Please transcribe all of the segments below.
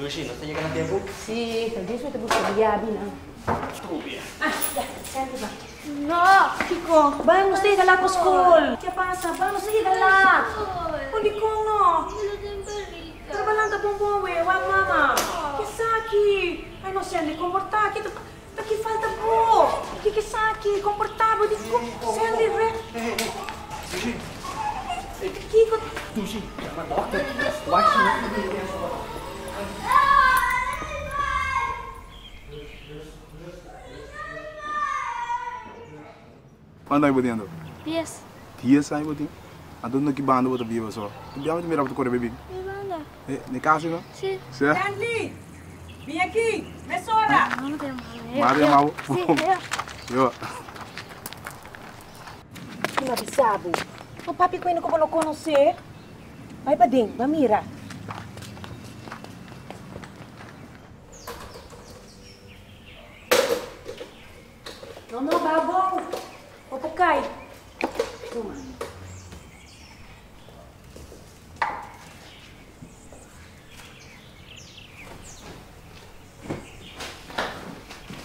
Lucy, ¿no está llegando a tiempo? Sí, tal vez te busco Gabi lang. Tú bien. Ya, sente ba? No! Chico, vamos a ir a la school. ¿Qué pasa? Vamos a ir a la. Hindi ko, no. Trabalhando bom bom, wag mama. Que saque? Ai, não sei, ele comportar aqui. Aqui falta bom. Que saque? Comportável, digo. Sente, re. Lucy. Kiko. Lucy, llama a doctor. Watch me. Quando hai potendo? 10. 10 hai potendo? Adonde que banda você vive só? Abbiamo di mirare corre baby. Mi banda? Ne casa no? Sì. Sì. Andy, vem aqui. Mesora. Non abbiamo Maria mau. Sì, Yo. Que mabisabo. O papi ko ko não conhecer. Vai para dentro, vai mira. Não, babo. O pukai. Toma.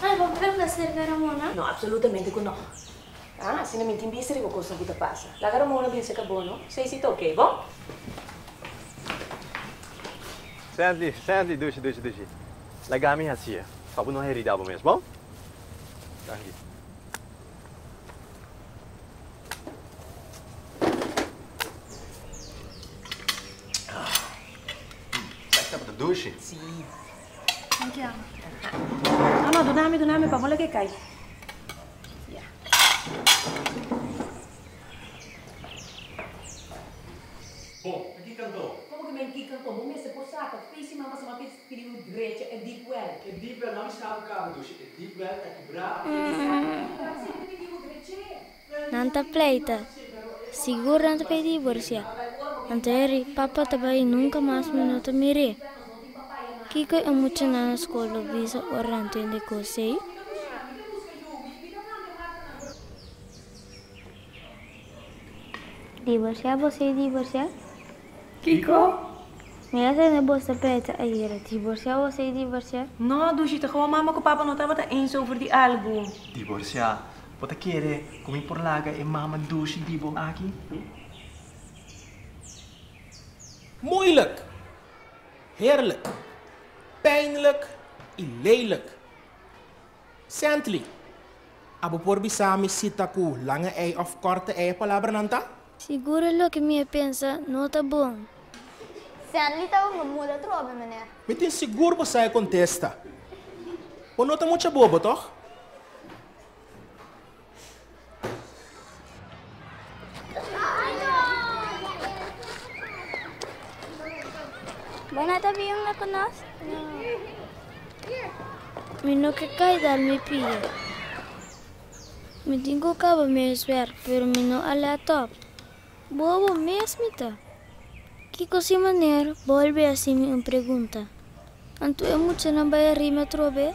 Ai, potrebbe essere Caramona? No, absolutamente no. Ah, se non mi timbissere con cosa puta passa. La garamona dice che buono. Sei sito ok, bo? Senti, Lucy. Legami assim. Sabe não heridava mesmo, bom? Aqui. Sai que tá douche? Sì. Andiamo. No, donami, pa, mola che cai. Yeah. Bom, aqui cantou. Como que men cantou? Bom, esse possato, pissima, mas uma vez pediu direito, é deep well. É deep well, não estava caro, douche. É deep well, tá quebrado. Sempre pediu direito. Nanta pleita. Seguro não te pedi divorciar. Anteri, papa também nunca mais me nota mire. Kiko é muito na escola, visa orante de coisei. Divorciar, você divorciar? Kiko? Me hace de você preta aí, divorciar, você divorciar? No, Dushita, gewoon mama com papa não estava eens over die algo. Divorciar. Wat ik kere, kom ik por laga e mama douche divo aqui. Moeilijk, heerlijk, pijnlijk en lelijk. Sently, abo por bisami sitaku, lange ei of korte ei palabra nanta? Seguro lo que me pensa, não tá bom. Sen lite av muda trove meneer. Metin seguro você contesta. O nota muito bobo, toch? Bana tabi yung nakunas? Mino que cai dar me pia. Me tingo cabo me esver, pero mino ala top. Bobo mesmita. Kiko si maneiro, volve assim me pergunta. Anto é muito não vai rima trobe?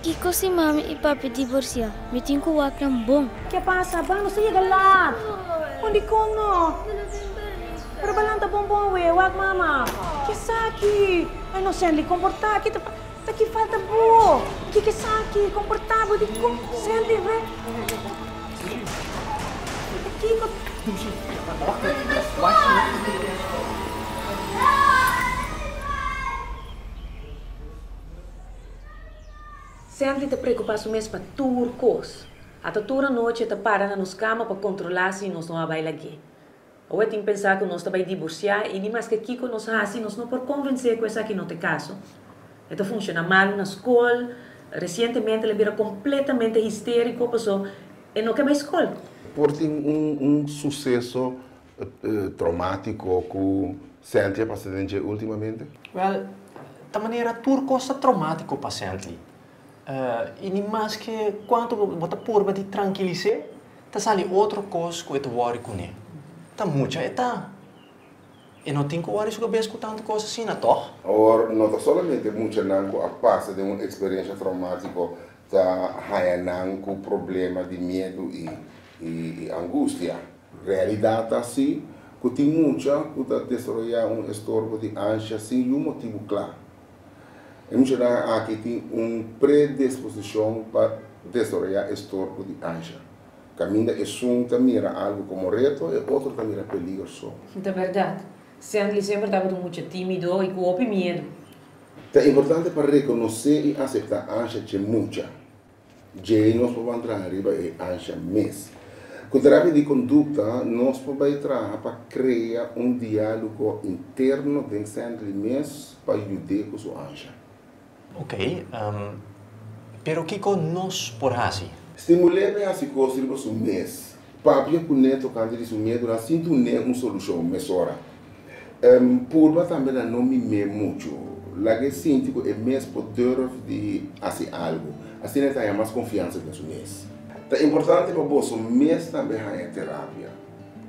Kiko si mami e papi divorcia. Me tingo wakram bom. Que passa? Vamos sair lá. Onde kono? Trabalhando bom bom, wag mama. Que saque? Ai, não sei, ele comportar aqui. Aqui falta bom. Que saque? Comportável, digo. Sente, re. Aqui, Sempre te preocupas mesmo para turcos. Até toda noite te para nos cama para controlar se nós não vai aqui. Ou eu tenho que pensar que nós vai divorciar e nem mais que Kiko nos assim, nós não por convencer que essa aqui não tem caso. Então funciona mal na escola. Recentemente ele vira completamente histérico, passou e não quer mais escola. Por ter sucesso traumático que sente paciente ultimamente? Well, da maneira turco é traumático paciente. E nem mais que quanto você purba de tranquilizar, tá sali outra coisa que eu worry com ele. Tá muito tá. E não tem que worry sobre escutando coisas assim, não tá? Or não solamente muito não a passa de uma experiência traumática, tá haianan com problema de medo e angústia. Realidade assim, que tem muita que tá destruir estorvo de ânsia sem um motivo claro. E mucho aqui tem predisposição para desarrollar estorbo de ancha. Caminha é mira algo como reto e outro mira peligro só. De verdade. Sandli sempre estava muito tímido e com medo. É importante para reconhecer e aceitar a ancha de muita. Já nós podemos entrar arriba e ancha mesmo. Com terapia de conduta, nós podemos entrar para criar diálogo interno dentro de mesmo para ajudar com sua ancha. Ok, pero Kiko nós por assim? Estimular a psicose para o mês. Papi com neto quando ele medo, assim tu nem uma solução mesora. Por também não me muito. Lá que sinto que é mais poder de fazer algo. Assim não tem mais confiança no mês. É importante para você mês também a terapia.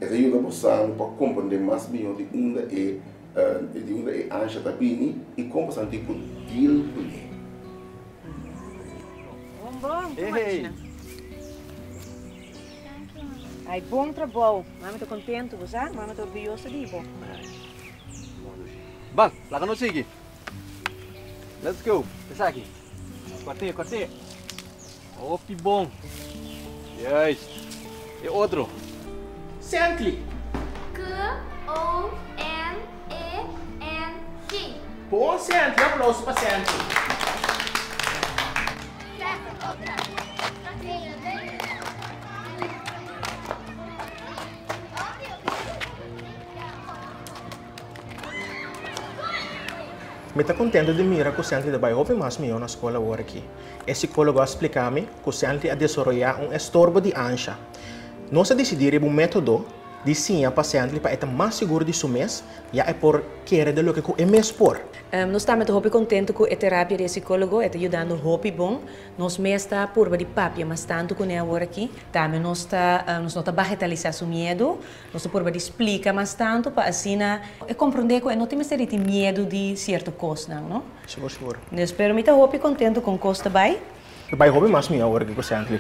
É ajuda você para compreender mais bem de onde é a ancha tapini e como você tem que deal com ele. Bom, Ei. Ai, bom trabalho. Mami está contente, você? Mami está orgulhosa de você. Bang, lakan mo sige. Let's go. Pesa aqui. Corte. Opi bom. Yes. E outro. Sently. K-O-N-E-N-G. Bom, Sently. Aplauso para Sently. Me está contente de mirar que o Sently vai ouvir mais meu na escola agora aqui. O psicólogo explica-me que o Sently a desenvolver estorbo de ancha. Nós decidimos um método de sim a paciente para estar mais seguro de seu mês e é por querer de lo que é mês por. Nós estamos muito contentes com a terapia de psicólogo, está ajudando muito bom. Nós mesmo está por de papia, mas tanto com ele agora aqui. Também nós está bagatelizar seu medo, nós está por de explicar mais tanto para assim compreender que não temos ter medo de certa coisa, não? Seguro. Eu espero que está muito contente com a coisa também. Vai ouvir mais meu agora aqui com o Sently.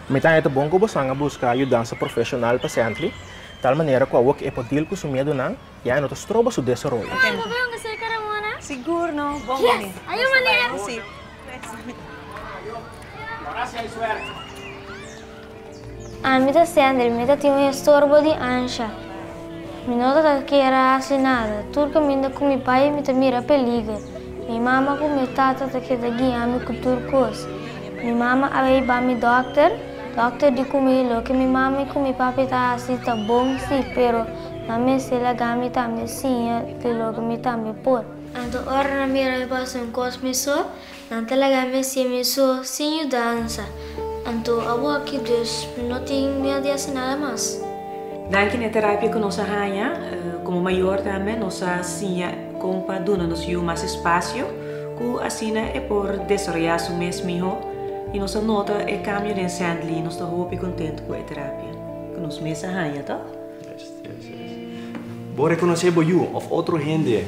Me tá é bom que você buscar ajuda profissional para Sently, tal maneira que o que é possível com seu medo não, e aí nós troba seu desenvolvimento. Ay, babayong kasi ka na muna. Seguro, não? Bom, Yes! Ayaw maniya! Sim. Mita Sandri, mita tinha um estorbo de ancha. Minota que era assinada. Turca minda com meu pai mita mira peliga. Minha mama com minha tata que da guia-me com turcos. Minha mama aí ba mi doctor. Doctor di comigo que minha mama e com meu papai tá assim tá bom sim, pero na minha sela gami tá me sim, de logo me tá me por. Anto ora na mira passa um cosmiso, não talaga me sim me so sem dança. Anto awo aqui Deus não tem medo de assinar mais. Danke na terapia que nós arranha, como maior também, nós assim como para dar-nos mais espaço, que assim é por desenvolver o mesmo. E nós nota o cambio de Sandli, nós estamos muito contentes com a terapia. Que nós mesmos arranha, tá? Yes. Vou reconhecer por you of outra gente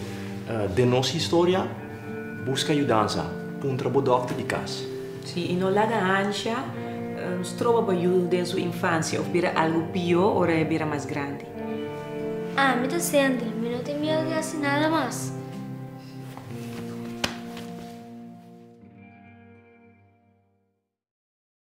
de nossa história busca ajuda para um trabalho doctor de casa. Sim, e não larga ancha, nós trova por you desde sua infância, ou vira algo pior ou vira mais grande. Mita Sandri, não tem medo de assinar mais.